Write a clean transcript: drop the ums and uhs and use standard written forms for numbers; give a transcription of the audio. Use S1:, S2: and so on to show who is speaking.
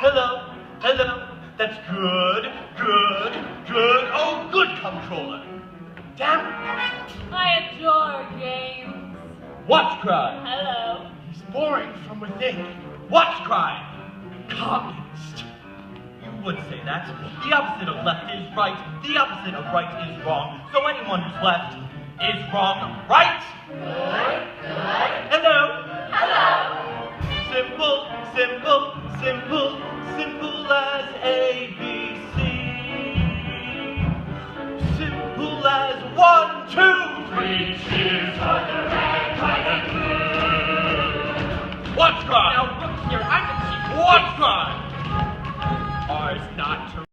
S1: Hello, hello. That's good, good, good. Oh, good, comptroller. Damn it.
S2: I adore games.
S1: What's crime?
S2: Hello.
S1: He's boring from within. What's crime? Communist. You would say that. The opposite of left is right. The opposite of right is wrong. So anyone who's left is wrong, right?
S2: Good.
S1: Hello.
S2: Hello.
S1: Simple, simple, simple, simple as ABC. Simple as 1, 2, 3 cheers for the red, white, and blue. What's crime?
S2: Now look here, I'm the chief.
S1: What's crime? Ours not to